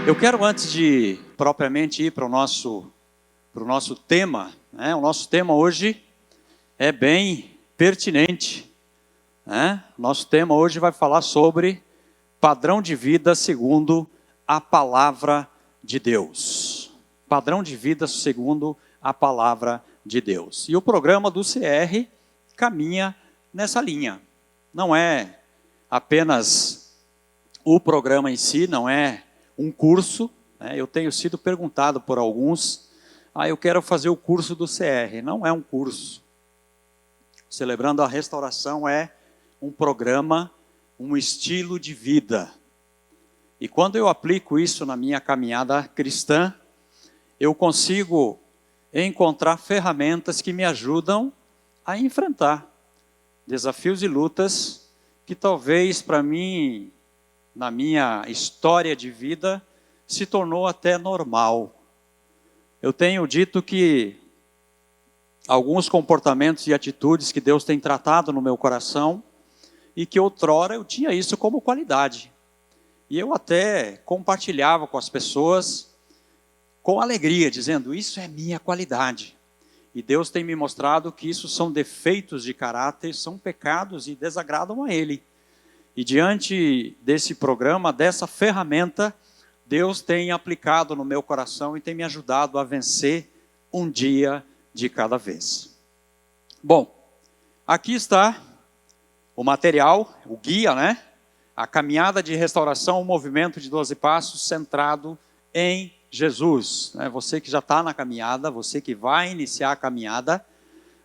Eu quero, antes de propriamente ir para o nosso tema, né? O nosso tema hoje é bem pertinente, né? Nosso tema hoje vai falar sobre padrão de vida segundo a palavra de Deus. Padrão de vida segundo a palavra de Deus. E o programa do CR caminha nessa linha. Não é apenas o programa em si, não é um curso, né? Eu tenho sido perguntado por alguns, eu quero fazer o curso do CR. Não é um curso. Celebrando a Restauração é um programa, um estilo de vida. E quando eu aplico isso na minha caminhada cristã, eu consigo encontrar ferramentas que me ajudam a enfrentar desafios e lutas que talvez para mim, na minha história de vida, se tornou até normal. Eu tenho dito que alguns comportamentos e atitudes que Deus tem tratado no meu coração e que outrora eu tinha isso como qualidade. E eu até compartilhava com as pessoas com alegria, dizendo, isso é minha qualidade. E Deus tem me mostrado que isso são defeitos de caráter, são pecados e desagradam a Ele. E diante desse programa, dessa ferramenta, Deus tem aplicado no meu coração e tem me ajudado a vencer um dia de cada vez. Bom, aqui está o material, o guia, né? A caminhada de restauração, um movimento de 12 passos centrado em Jesus. Você que já está na caminhada, você que vai iniciar a caminhada,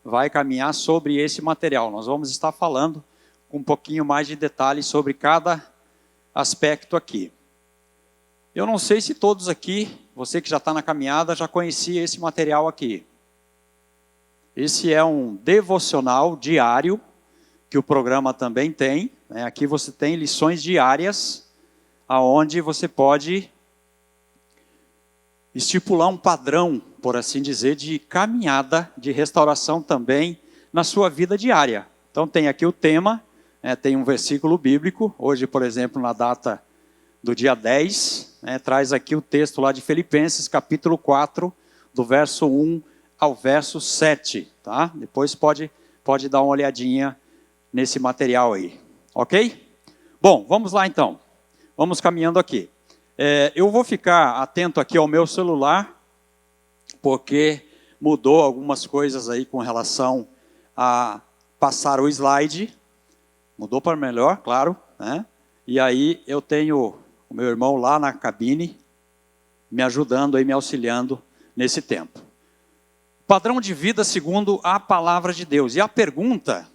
vai caminhar sobre esse material. Nós vamos estar falando com um pouquinho mais de detalhes sobre cada aspecto aqui. Eu não sei se todos aqui, você que já está na caminhada, já conhecia esse material aqui. Esse é um devocional diário, que o programa também tem. Aqui você tem lições diárias, onde você pode estipular um padrão, por assim dizer, de caminhada, de restauração também na sua vida diária. Então tem aqui o tema, tem um versículo bíblico. Hoje, por exemplo, na data do dia 10, traz aqui o texto lá de Filipenses, capítulo 4, do verso 1 ao verso 7. Tá? Depois pode dar uma olhadinha nesse material aí. Ok? Bom, vamos lá então. Vamos caminhando aqui. Eu vou ficar atento aqui ao meu celular, porque mudou algumas coisas aí com relação a passar o slide. Mudou para melhor, claro, né? E aí eu tenho o meu irmão lá na cabine, me ajudando e me auxiliando nesse tempo. Padrão de vida segundo a palavra de Deus. E a pergunta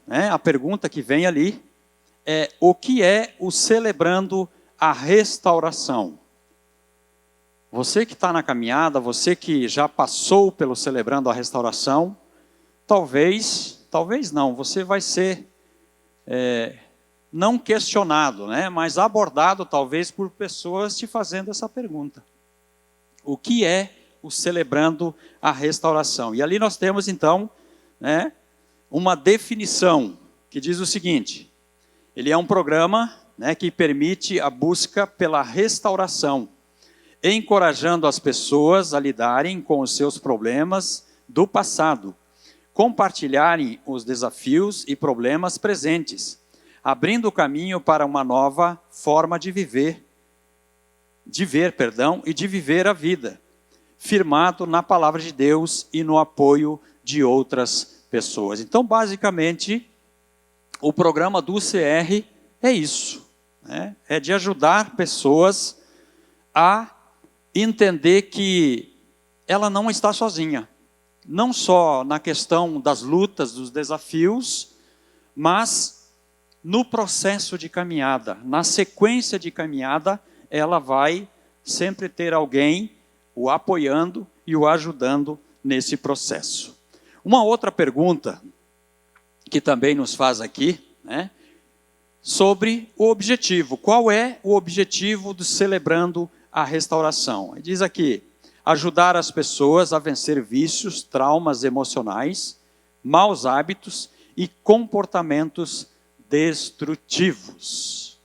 que vem ali é: o que é o celebrando a restauração? Você que está na caminhada, você que já passou pelo celebrando a restauração, talvez não, você vai ser não questionado, mas abordado talvez por pessoas te fazendo essa pergunta. O que é o celebrando a restauração? E ali nós temos então uma definição que diz o seguinte: ele é um programa que permite a busca pela restauração, encorajando as pessoas a lidarem com os seus problemas do passado, compartilharem os desafios e problemas presentes, abrindo o caminho para uma nova forma de viver a vida, firmado na palavra de Deus e no apoio de outras pessoas. Então, basicamente, o programa do CR é isso, é de ajudar pessoas a entender que ela não está sozinha, não só na questão das lutas, dos desafios, mas no processo de caminhada, na sequência de caminhada, ela vai sempre ter alguém o apoiando e o ajudando nesse processo. Uma outra pergunta que também nos faz aqui, sobre o objetivo. Qual é o objetivo do celebrando a restauração? Diz aqui: ajudar as pessoas a vencer vícios, traumas emocionais, maus hábitos e comportamentos destrutivos.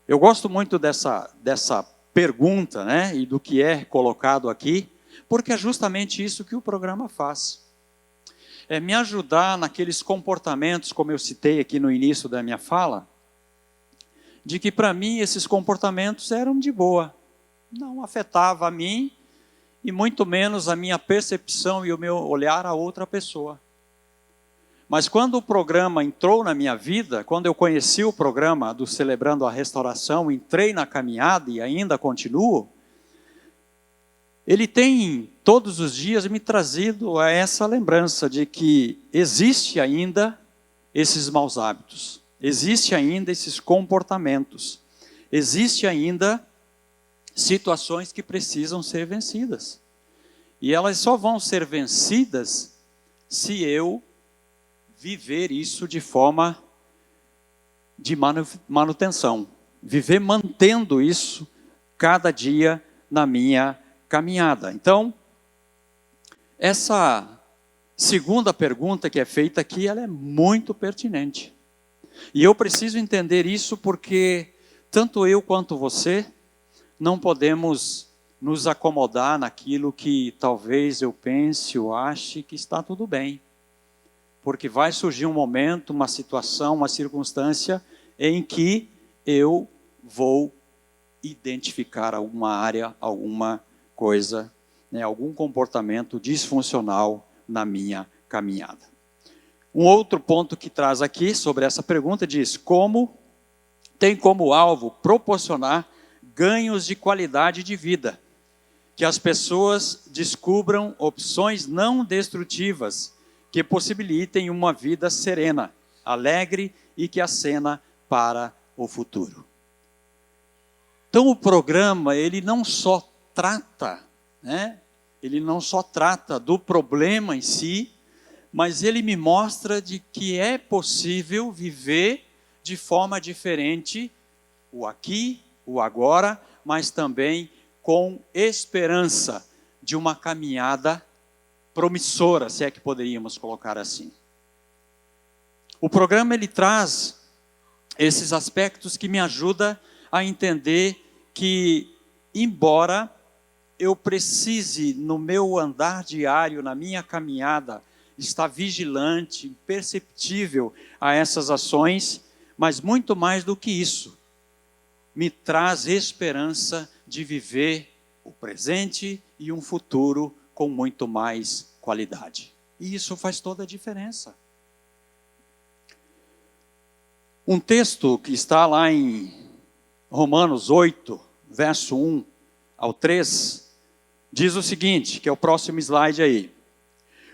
Eu gosto muito dessa pergunta, né, e do que é colocado aqui, porque é justamente isso que o programa faz. É me ajudar naqueles comportamentos, como eu citei aqui no início da minha fala, de que para mim esses comportamentos eram de boa, não afetava a mim e muito menos a minha percepção e o meu olhar a outra pessoa. Mas quando o programa entrou na minha vida, quando eu conheci o programa do Celebrando a Restauração, entrei na caminhada e ainda continuo, ele tem todos os dias me trazido a essa lembrança de que existe ainda esses maus hábitos, existe ainda esses comportamentos, existe ainda situações que precisam ser vencidas. E elas só vão ser vencidas se eu viver isso de forma de manutenção, viver mantendo isso cada dia na minha caminhada. Então, essa segunda pergunta que é feita aqui, ela é muito pertinente. E eu preciso entender isso porque tanto eu quanto você não podemos nos acomodar naquilo que talvez eu pense ou ache que está tudo bem. Porque vai surgir um momento, uma situação, uma circunstância em que eu vou identificar alguma área, alguma coisa, né, algum comportamento disfuncional na minha caminhada. Um outro ponto que traz aqui sobre essa pergunta diz: tem como alvo proporcionar ganhos de qualidade de vida, que as pessoas descubram opções não destrutivas que possibilitem uma vida serena, alegre e que acena para o futuro. Então o programa, ele não só trata, né? Ele não só trata do problema em si, mas ele me mostra de que é possível viver de forma diferente o aqui, o agora, mas também com esperança de uma caminhada promissora, se é que poderíamos colocar assim. O programa ele traz esses aspectos que me ajudam a entender que, embora eu precise, no meu andar diário, na minha caminhada, estar vigilante, perceptível a essas ações, mas muito mais do que isso, me traz esperança de viver o presente e um futuro com muito mais qualidade. E isso faz toda a diferença. Um texto que está lá em Romanos 8, verso 1 ao 3, diz o seguinte, que é o próximo slide aí.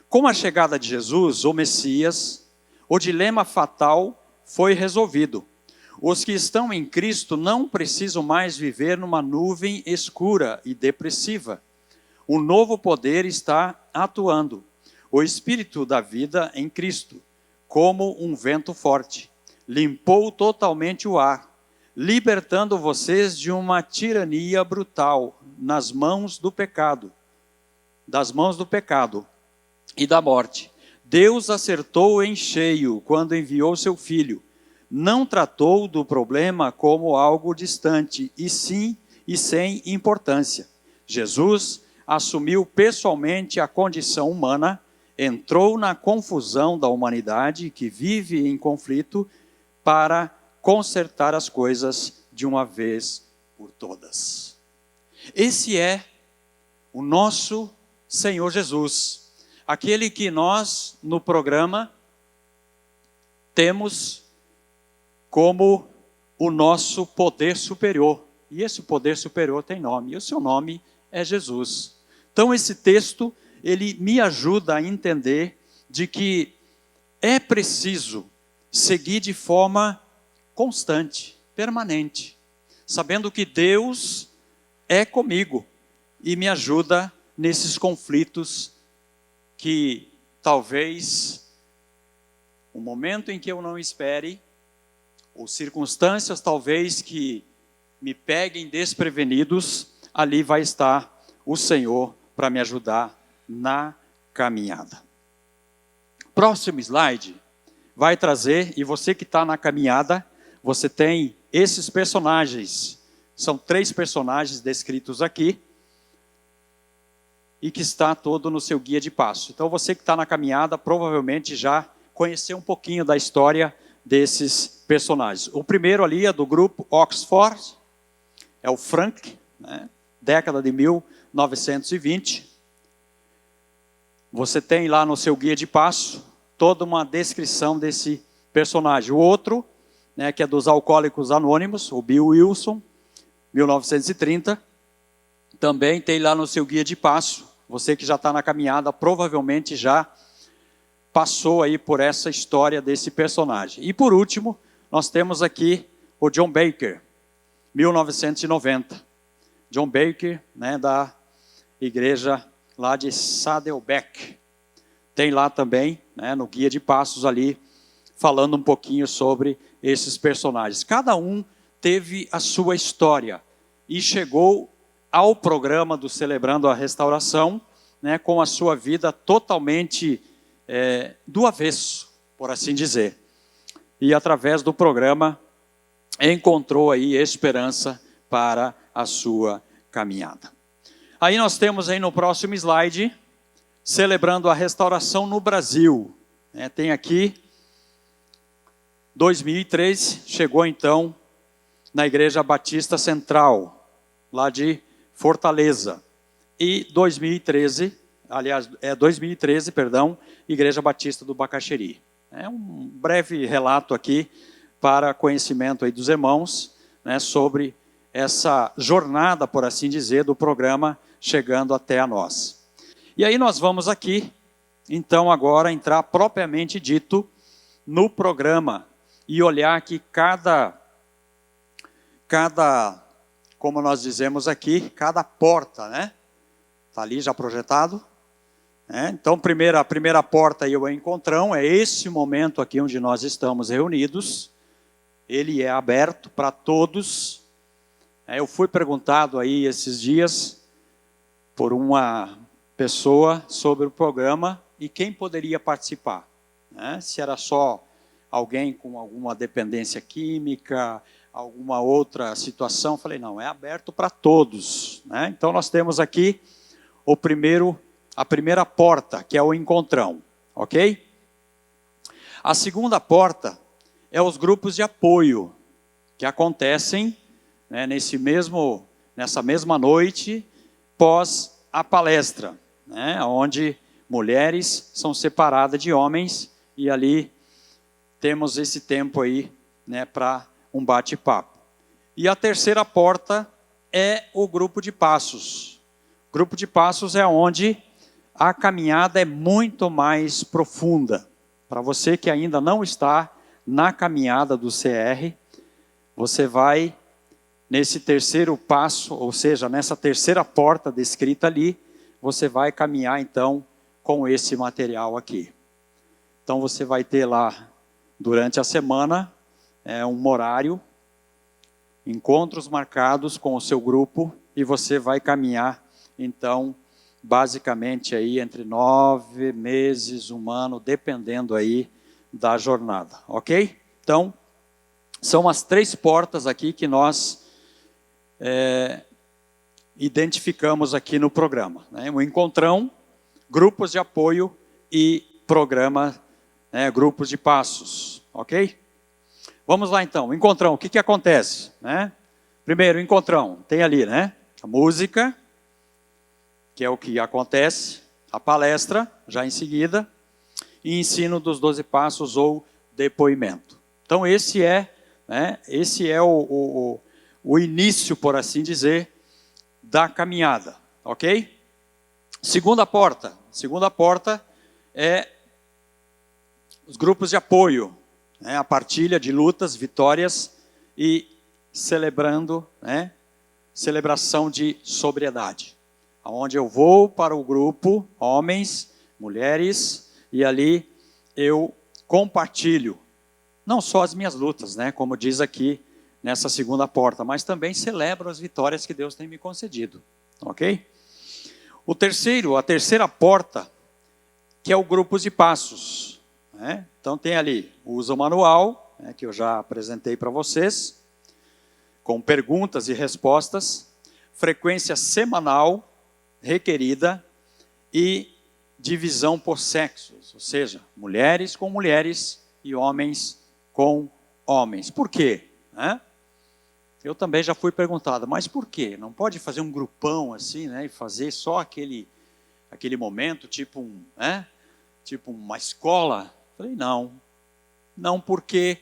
Com a chegada de Jesus, o Messias, o dilema fatal foi resolvido. Os que estão em Cristo não precisam mais viver numa nuvem escura e depressiva. Um novo poder está atuando. O Espírito da vida em Cristo, como um vento forte, limpou totalmente o ar, libertando vocês de uma tirania brutal das mãos do pecado e da morte. Deus acertou em cheio quando enviou seu Filho. Não tratou do problema como algo distante, e sem importância. Jesus assumiu pessoalmente a condição humana, entrou na confusão da humanidade que vive em conflito para consertar as coisas de uma vez por todas. Esse é o nosso Senhor Jesus, aquele que nós, no programa, temos como o nosso poder superior. E esse poder superior tem nome, e o seu nome é Jesus. Então esse texto, ele me ajuda a entender de que é preciso seguir de forma constante, permanente, sabendo que Deus é comigo e me ajuda nesses conflitos que talvez o momento em que eu não espere, ou circunstâncias talvez que me peguem desprevenidos, ali vai estar o Senhor para me ajudar na caminhada. Próximo slide vai trazer, e você que está na caminhada, você tem esses personagens São 3 personagens descritos aqui e que está todo no seu guia de passo. Então você que está na caminhada provavelmente já conheceu um pouquinho da história desses personagens. O primeiro ali é do grupo Oxford, é o Frank, né? Década de 1920. Você tem lá no seu guia de passo toda uma descrição desse personagem. O outro, né, que é dos Alcoólicos Anônimos, o Bill Wilson, 1930, também tem lá no seu guia de passo. Você que já está na caminhada provavelmente já passou aí por essa história desse personagem. E por último, nós temos aqui o John Baker, 1990. John Baker, né, da igreja lá de Saddleback. Tem lá também, né, no guia de passos ali, falando um pouquinho sobre esses personagens. Cada um teve a sua história e chegou ao programa do Celebrando a Restauração, né, com a sua vida totalmente do avesso, por assim dizer. E através do programa encontrou aí esperança para a sua caminhada. Aí nós temos aí no próximo slide, Celebrando a Restauração no Brasil. Tem aqui, 2003, chegou então na Igreja Batista Central, lá de Fortaleza. E 2013, Igreja Batista do Bacaxeri. É um breve relato aqui para conhecimento aí dos irmãos, né, sobre essa jornada, por assim dizer, do programa chegando até a nós. E aí nós vamos aqui, então agora entrar propriamente dito no programa e olhar que cada, como nós dizemos aqui, cada porta, né? Está ali já projetado. Então, a primeira porta aí é o encontrão, é esse momento aqui onde nós estamos reunidos. Ele é aberto para todos. Eu fui perguntado aí esses dias por uma pessoa sobre o programa e quem poderia participar. Se era só alguém com alguma dependência química, alguma outra situação. Falei, não, é aberto para todos. Então, nós temos aqui a primeira porta, que é o encontrão, ok? A segunda porta é os grupos de apoio, que acontecem, né, nessa mesma noite, pós a palestra, né, onde mulheres são separadas de homens, e ali temos esse tempo aí, né, para um bate-papo. E a terceira porta é o grupo de passos. O grupo de passos é onde a caminhada é muito mais profunda. Para você que ainda não está na caminhada do CR, você vai nesse terceiro passo, ou seja, nessa terceira porta descrita ali, você vai caminhar então com esse material aqui. Então você vai ter lá, durante a semana, um horário, encontros marcados com o seu grupo, e você vai caminhar, então, basicamente aí entre 9 meses, 1 ano, dependendo aí da jornada, ok? Então, são as 3 portas aqui que nós identificamos aqui no programa, né? O encontrão, grupos de apoio e programa, grupos de passos, ok? Vamos lá então, encontrão, o que acontece? Primeiro, encontrão, tem ali, né? A música, que é o que acontece, a palestra, já em seguida, e ensino dos 12 passos ou depoimento. Então esse é o início, por assim dizer, da caminhada, ok? Segunda porta é os grupos de apoio, a partilha de lutas, vitórias e celebração de sobriedade. Onde eu vou para o grupo, homens, mulheres, e ali eu compartilho, não só as minhas lutas, como diz aqui nessa segunda porta, mas também celebro as vitórias que Deus tem me concedido, ok? A terceira porta, que é o grupo de passos. Então tem ali, usa o manual, que eu já apresentei para vocês, com perguntas e respostas, frequência semanal requerida e divisão por sexos, ou seja, mulheres com mulheres e homens com homens. Por quê? Eu também já fui perguntado, mas por quê? Não pode fazer um grupão assim, e fazer só aquele momento, tipo uma escola? Falei, não, porque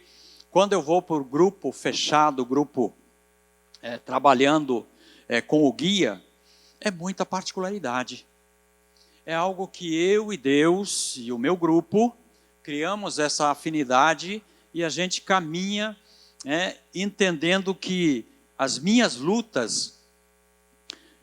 quando eu vou para o grupo fechado, grupo trabalhando com o guia, é muita particularidade. É algo que eu e Deus e o meu grupo criamos essa afinidade e a gente caminha entendendo que as minhas lutas,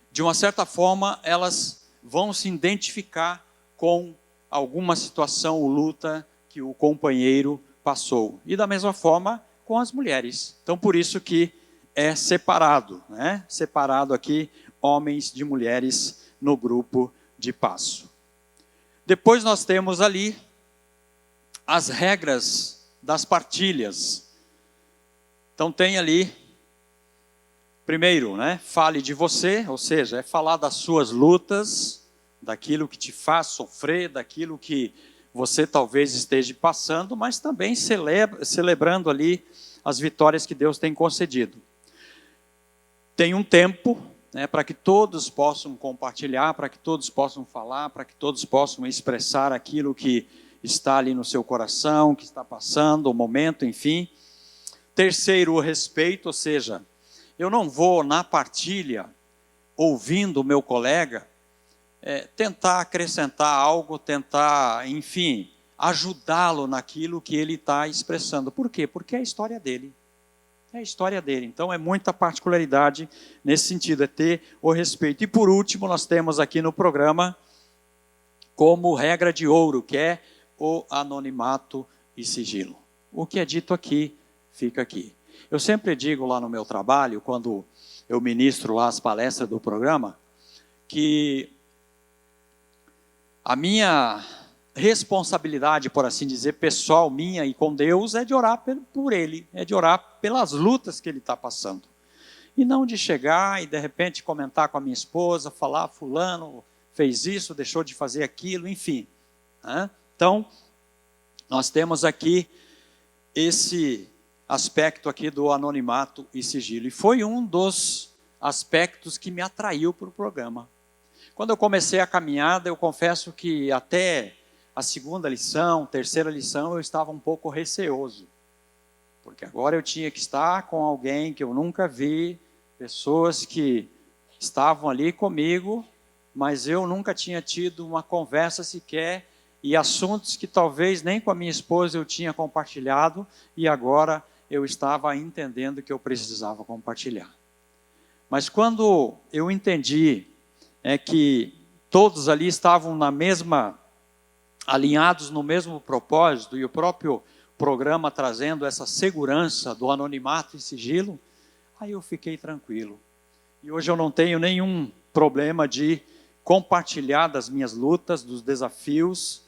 de uma certa forma, elas vão se identificar com alguma situação ou luta que o companheiro passou. E da mesma forma com as mulheres. Então, por isso que é separado, separado aqui homens de mulheres no grupo de passo. Depois nós temos ali as regras das partilhas. Então tem ali, primeiro, fale de você, ou seja, é falar das suas lutas, daquilo que te faz sofrer, daquilo que você talvez esteja passando, mas também celebrando ali as vitórias que Deus tem concedido. Tem um tempo para que todos possam compartilhar, para que todos possam falar, para que todos possam expressar aquilo que está ali no seu coração, que está passando, o momento, enfim. Terceiro, o respeito, ou seja, eu não vou na partilha, ouvindo o meu colega, tentar acrescentar algo, tentar, enfim, ajudá-lo naquilo que ele está expressando. Por quê? Porque é a história dele. É a história dele. Então, é muita particularidade nesse sentido, é ter o respeito. E, por último, nós temos aqui no programa, como regra de ouro, que é o anonimato e sigilo. O que é dito aqui, fica aqui. Eu sempre digo lá no meu trabalho, quando eu ministro lá as palestras do programa, que a minha responsabilidade, por assim dizer, pessoal minha e com Deus, é de orar por ele, é de orar pelas lutas que ele está passando. E não de chegar e de repente comentar com a minha esposa, falar, fulano fez isso, deixou de fazer aquilo, enfim. Então, nós temos aqui esse aspecto aqui do anonimato e sigilo. E foi um dos aspectos que me atraiu para o programa. Quando eu comecei a caminhada, eu confesso que até a segunda lição, terceira lição, eu estava um pouco receoso. Porque agora eu tinha que estar com alguém que eu nunca vi, pessoas que estavam ali comigo, mas eu nunca tinha tido uma conversa sequer, e assuntos que talvez nem com a minha esposa eu tinha compartilhado, e agora eu estava entendendo que eu precisava compartilhar. Mas quando eu entendi que todos ali estavam alinhados no mesmo propósito, e o próprio programa trazendo essa segurança do anonimato e sigilo, aí eu fiquei tranquilo. E hoje eu não tenho nenhum problema de compartilhar das minhas lutas, dos desafios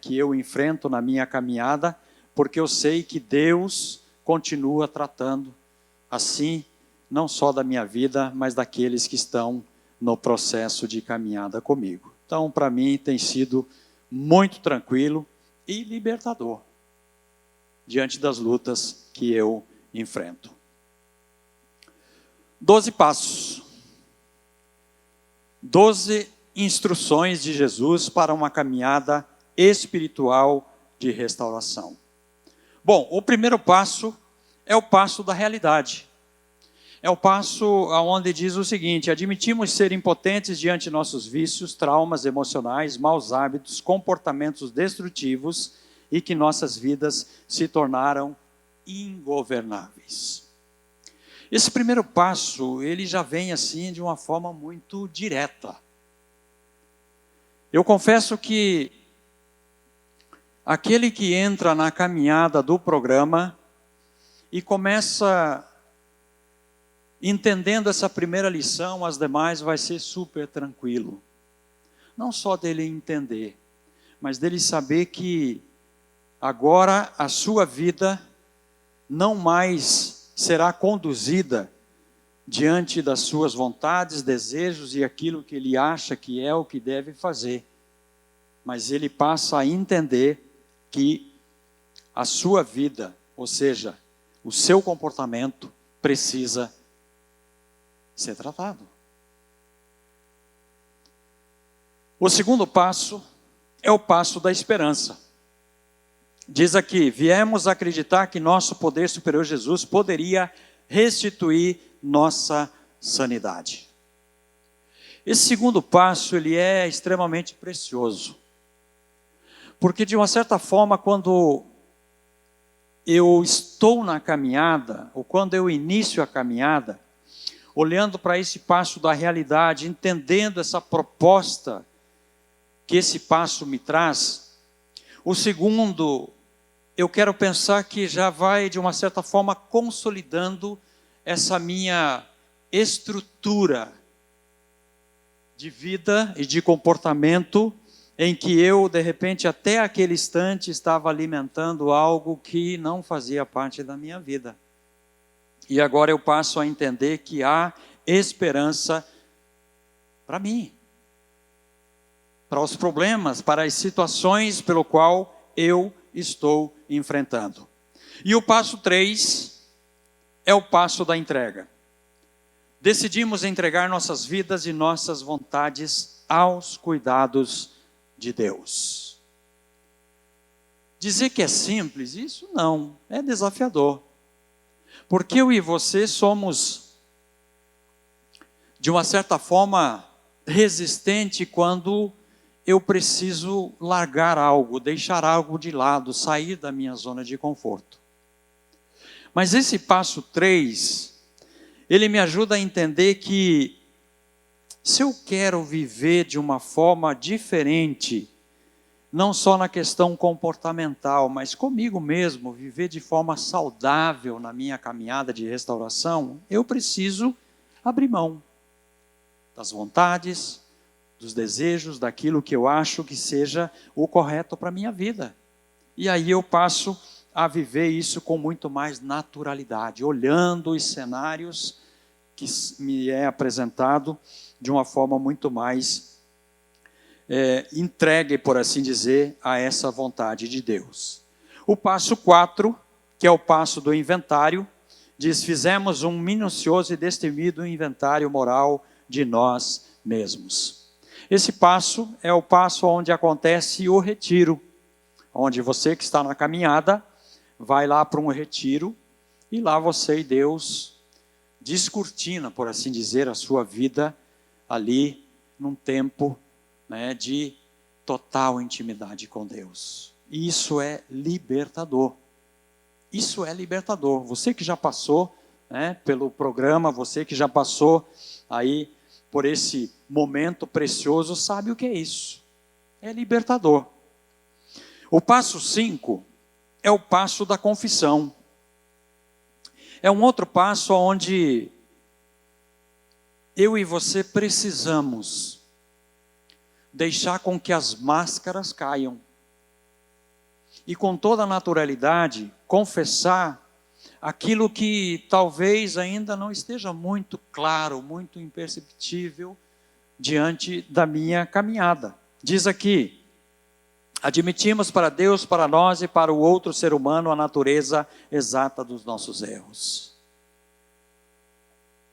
que eu enfrento na minha caminhada, porque eu sei que Deus continua tratando assim, não só da minha vida, mas daqueles que estão no processo de caminhada comigo. Então, para mim, tem sido muito tranquilo e libertador diante das lutas que eu enfrento. 12 passos. 12 instruções de Jesus para uma caminhada espiritual de restauração. Bom, o primeiro passo é o passo da realidade. É o passo onde diz o seguinte: admitimos ser impotentes diante de nossos vícios, traumas emocionais, maus hábitos, comportamentos destrutivos e que nossas vidas se tornaram ingovernáveis. Esse primeiro passo, ele já vem assim de uma forma muito direta. Eu confesso que aquele que entra na caminhada do programa e começa entendendo essa primeira lição, as demais vai ser super tranquilo. Não só dele entender, mas dele saber que agora a sua vida não mais será conduzida diante das suas vontades, desejos e aquilo que ele acha que é o que deve fazer. Mas ele passa a entender que a sua vida, ou seja, o seu comportamento, precisa ser tratado. O segundo passo é o passo da esperança. Diz aqui: viemos acreditar que nosso poder superior Jesus poderia restituir nossa sanidade. Esse segundo passo, ele é extremamente precioso. Porque de uma certa forma, quando eu estou na caminhada, ou quando eu inicio a caminhada, olhando para esse passo da realidade, entendendo essa proposta que esse passo me traz, o segundo, eu quero pensar que já vai, de uma certa forma, consolidando essa minha estrutura de vida e de comportamento, em que eu, de repente, até aquele instante, estava alimentando algo que não fazia parte da minha vida. E agora eu passo a entender que há esperança para mim, para os problemas, para as situações pelo qual eu estou enfrentando. E o passo 3 é o passo da entrega. Decidimos entregar nossas vidas e nossas vontades aos cuidados de Deus. Dizer que é simples, isso não, é desafiador. Porque eu e você somos, de uma certa forma, resistentes quando eu preciso largar algo, deixar algo de lado, sair da minha zona de conforto. Mas esse passo 3, ele me ajuda a entender que se eu quero viver de uma forma diferente, não só na questão comportamental, mas comigo mesmo, viver de forma saudável na minha caminhada de restauração, eu preciso abrir mão das vontades, dos desejos, daquilo que eu acho que seja o correto para a minha vida. E aí eu passo a viver isso com muito mais naturalidade, olhando os cenários que me é apresentado de uma forma muito mais entregue, por assim dizer, a essa vontade de Deus. O passo 4, que é o passo do inventário, diz: fizemos um minucioso e destemido inventário moral de nós mesmos. Esse passo é o passo onde acontece o retiro, onde você que está na caminhada vai lá para um retiro e lá você e Deus descortina, por assim dizer, a sua vida ali num tempo, né, de total intimidade com Deus. E isso é libertador. Isso é libertador. Você que já passou, né, pelo programa, você que já passou aí por esse momento precioso, sabe o que é isso. É libertador. O passo 5 é o passo da confissão. É um outro passo onde eu e você precisamos deixar com que as máscaras caiam. E com toda a naturalidade, confessar aquilo que talvez ainda não esteja muito claro, muito imperceptível diante da minha caminhada. Diz aqui: admitimos para Deus, para nós e para o outro ser humano a natureza exata dos nossos erros.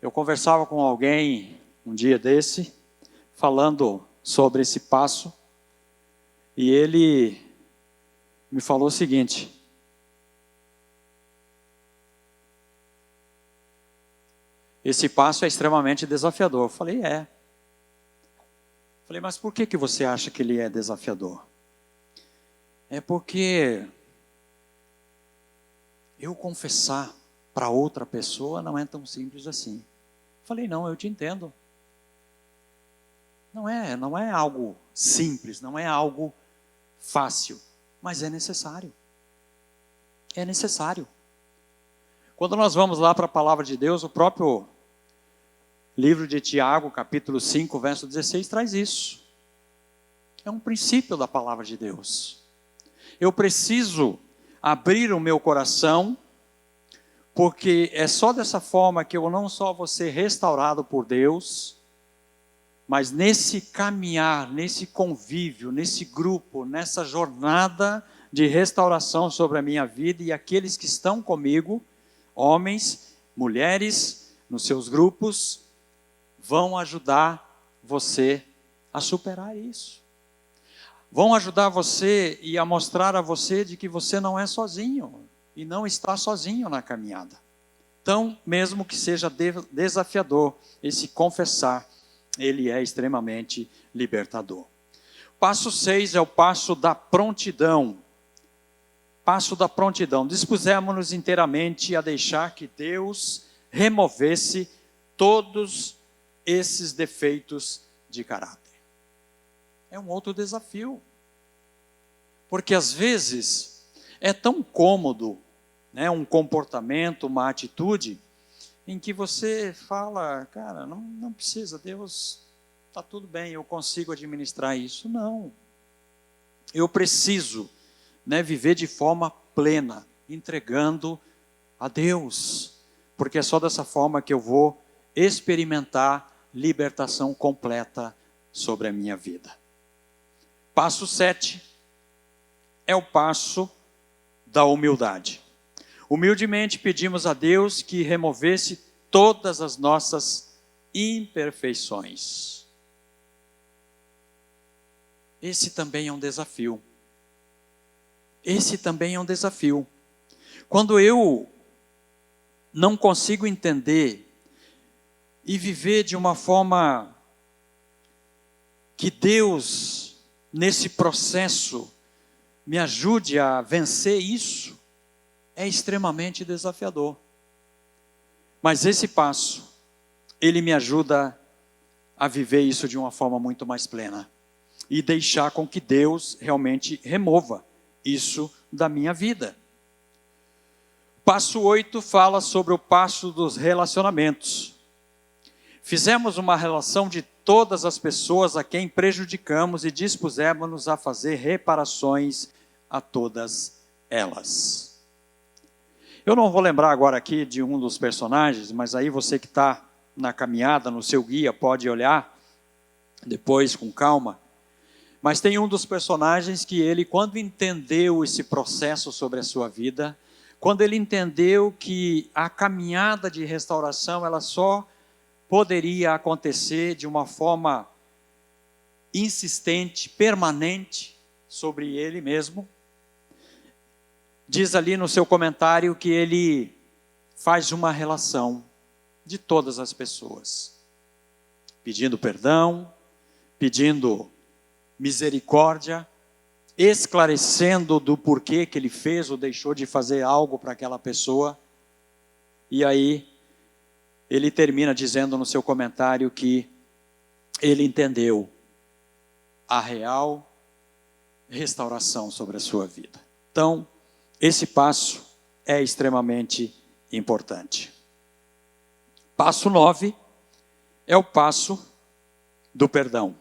Eu conversava com alguém um dia desse, falando sobre esse passo, e ele me falou o seguinte: esse passo é extremamente desafiador. Eu falei, é. Falei, mas por que você acha que ele é desafiador? É porque eu confessar para outra pessoa não é tão simples assim. Falei, não, eu te entendo. Não é algo simples, não é algo fácil, mas é necessário. É necessário. Quando nós vamos lá para a palavra de Deus, o próprio livro de Tiago, capítulo 5, verso 16, traz isso. É um princípio da palavra de Deus. Eu preciso abrir o meu coração Porque é só dessa forma que eu não só vou ser restaurado por Deus, mas nesse caminhar, nesse convívio, nesse grupo, nessa jornada de restauração sobre a minha vida, e aqueles que estão comigo, homens, mulheres, nos seus grupos, vão ajudar você a superar isso. Vão ajudar você e a mostrar a você de que você não é sozinho e não está sozinho na caminhada. Então, mesmo que seja desafiador esse confessar, ele é extremamente libertador. Passo 6 é o passo da prontidão. Passo da prontidão. Dispusemos-nos inteiramente a deixar que Deus removesse todos esses defeitos de caráter. É um outro desafio. Porque às vezes é tão cômodo, né, um comportamento, uma atitude, em que você fala, cara, não precisa, Deus, está tudo bem, eu consigo administrar isso. Não. Eu preciso, né, viver de forma plena, entregando a Deus. Porque é só dessa forma que eu vou experimentar libertação completa sobre a minha vida. Passo 7 é o passo da humildade. Humildemente pedimos a Deus que removesse todas as nossas imperfeições. Esse também é um desafio. Esse também é um desafio. Quando eu não consigo entender e viver de uma forma que Deus, nesse processo, me ajude a vencer isso, é extremamente desafiador. Mas esse passo, ele me ajuda a viver isso de uma forma muito mais plena. E deixar com que Deus realmente remova isso da minha vida. Passo 8 fala sobre o passo dos relacionamentos. Fizemos uma relação de todas as pessoas a quem prejudicamos e dispusemos-nos a fazer reparações a todas elas. Eu não vou lembrar agora aqui de um dos personagens, mas aí você que está na caminhada, no seu guia, pode olhar depois com calma. Mas tem um dos personagens que ele, quando entendeu esse processo sobre a sua vida, quando ele entendeu que a caminhada de restauração, ela só poderia acontecer de uma forma insistente, permanente sobre ele mesmo. Diz ali no seu comentário que ele faz uma relação de todas as pessoas, pedindo perdão, pedindo misericórdia, esclarecendo do porquê que ele fez ou deixou de fazer algo para aquela pessoa. E aí ele termina dizendo no seu comentário que ele entendeu a real restauração sobre a sua vida. Então, esse passo é extremamente importante. Passo 9 é o passo do perdão.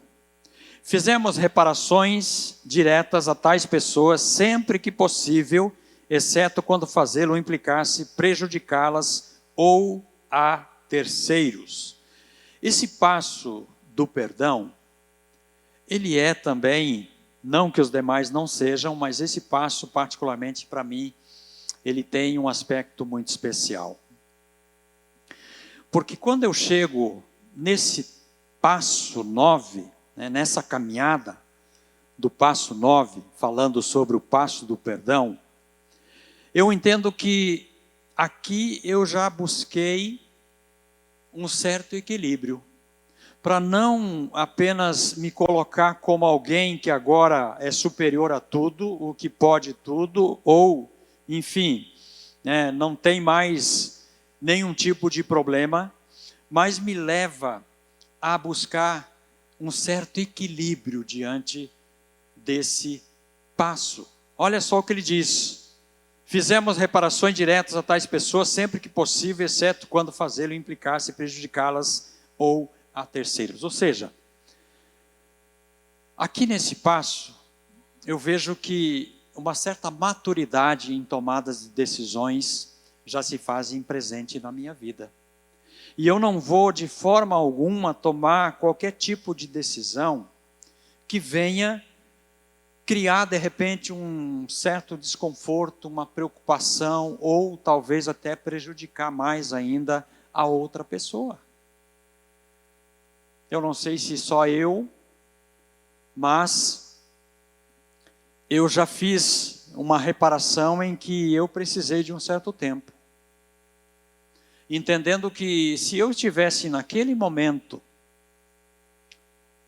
Fizemos reparações diretas a tais pessoas sempre que possível, exceto quando fazê-lo implicasse prejudicá-las ou a terceiros. Esse passo do perdão, ele é também, não que os demais não sejam, mas esse passo, particularmente para mim, ele tem um aspecto muito especial. Porque quando eu chego nesse passo 9, né, nessa caminhada do passo 9, falando sobre o passo do perdão, eu entendo que aqui eu já busquei um certo equilíbrio, para não apenas me colocar como alguém que agora é superior a tudo, o que pode tudo, ou, enfim, né, não tem mais nenhum tipo de problema, mas me leva a buscar um certo equilíbrio diante desse passo. Olha só o que ele diz: fizemos reparações diretas a tais pessoas sempre que possível, exceto quando fazê-lo implicasse prejudicá-las ou a terceiros. Ou seja, aqui nesse passo, eu vejo que uma certa maturidade em tomadas de decisões já se fazem presente na minha vida. E eu não vou de forma alguma tomar qualquer tipo de decisão que venha criar de repente um certo desconforto, uma preocupação ou talvez até prejudicar mais ainda a outra pessoa. Eu não sei se só eu, mas eu já fiz uma reparação em que eu precisei de um certo tempo. Entendendo que se eu tivesse naquele momento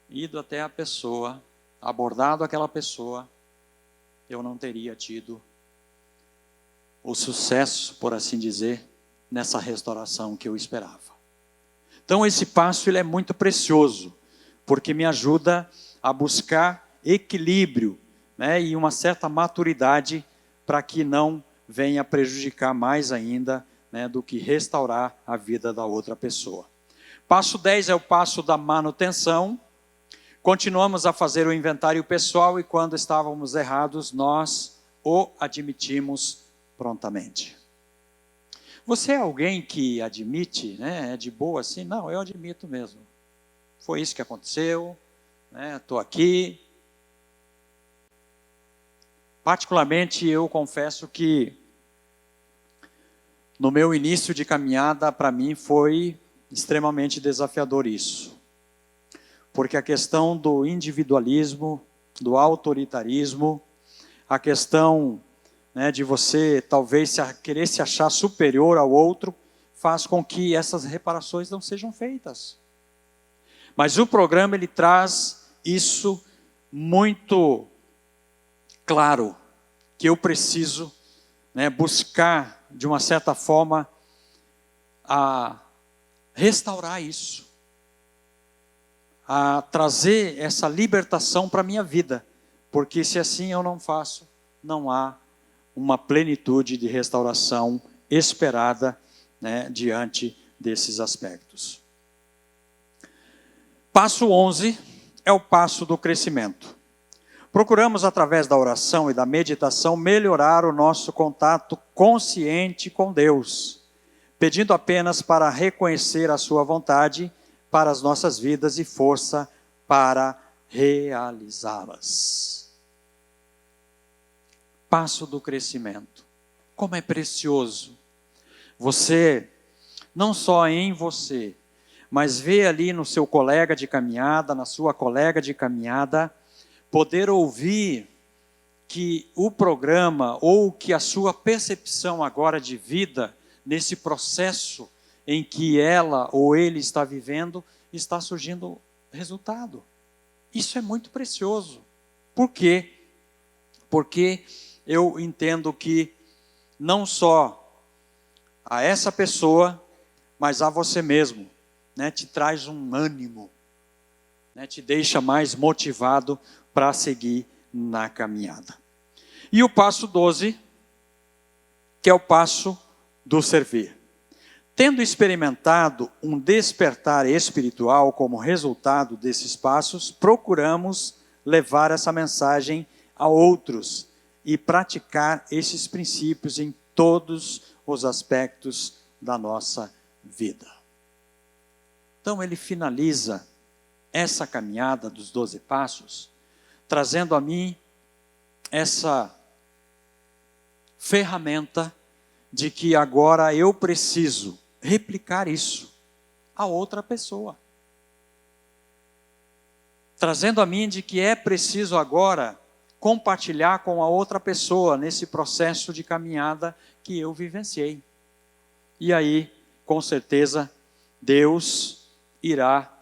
ido até a pessoa, abordado aquela pessoa, eu não teria tido o sucesso, por assim dizer, nessa restauração que eu esperava. Então esse passo ele é muito precioso, porque me ajuda a buscar equilíbrio, né, e uma certa maturidade para que não venha prejudicar mais ainda, né, do que restaurar a vida da outra pessoa. Passo 10 é o passo da manutenção. Continuamos a fazer o inventário pessoal e quando estávamos errados, nós o admitimos prontamente. Você é alguém que admite, né, é de boa assim? Não, eu admito mesmo. Foi isso que aconteceu, né, estou aqui. Particularmente, eu confesso que no meu início de caminhada, para mim, foi extremamente desafiador isso. Porque a questão do individualismo, do autoritarismo, a questão, né, de você talvez querer se achar superior ao outro, faz com que essas reparações não sejam feitas. Mas o programa ele traz isso muito claro, que eu preciso, né, buscar de uma certa forma a restaurar isso, a trazer essa libertação para a minha vida, porque se assim eu não faço, não há uma plenitude de restauração esperada, né, diante desses aspectos. Passo 11 é o passo do crescimento. Procuramos, através da oração e da meditação, melhorar o nosso contato consciente com Deus, pedindo apenas para reconhecer a sua vontade para as nossas vidas e força para realizá-las. Passo do crescimento. Como é precioso você, não só em você, mas ver ali no seu colega de caminhada, na sua colega de caminhada, poder ouvir que o programa ou que a sua percepção agora de vida, nesse processo em que ela ou ele está vivendo, está surgindo resultado. Isso é muito precioso. Por quê? Porque eu entendo que não só a essa pessoa, mas a você mesmo, né, te traz um ânimo, né, te deixa mais motivado para seguir na caminhada. E o passo 12, que é o passo do servir. Tendo experimentado um despertar espiritual como resultado desses passos, procuramos levar essa mensagem a outros e praticar esses princípios em todos os aspectos da nossa vida. Então ele finaliza essa caminhada dos 12 passos, trazendo a mim essa ferramenta de que agora eu preciso replicar isso a outra pessoa. Trazendo a mim de que é preciso agora compartilhar com a outra pessoa nesse processo de caminhada que eu vivenciei. E aí, com certeza, Deus irá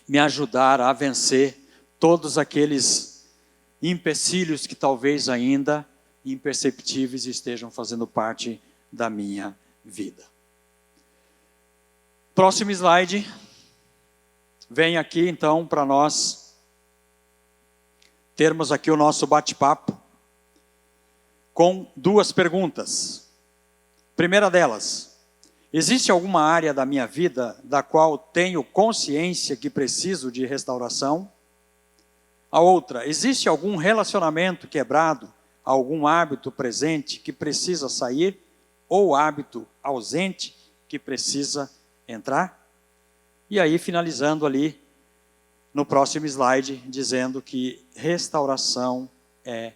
me ajudar a vencer todos aqueles empecilhos que talvez ainda imperceptíveis estejam fazendo parte da minha vida. Próximo slide. Vem aqui então para nós termos aqui o nosso bate-papo com duas perguntas. Primeira delas: existe alguma área da minha vida da qual tenho consciência que preciso de restauração? A outra: existe algum relacionamento quebrado, algum hábito presente que precisa sair? ou hábito ausente que precisa entrar? E aí, finalizando ali, no próximo slide, dizendo que restauração é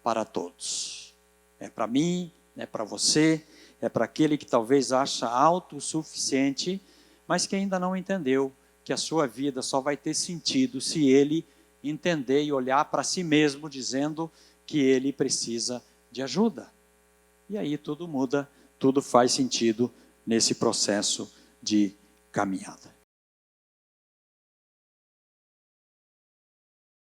para todos. É para mim, é para você, é para aquele que talvez acha autossuficiente, mas que ainda não entendeu que a sua vida só vai ter sentido se ele entender e olhar para si mesmo, dizendo que ele precisa de ajuda. E aí tudo muda, tudo faz sentido nesse processo de caminhada.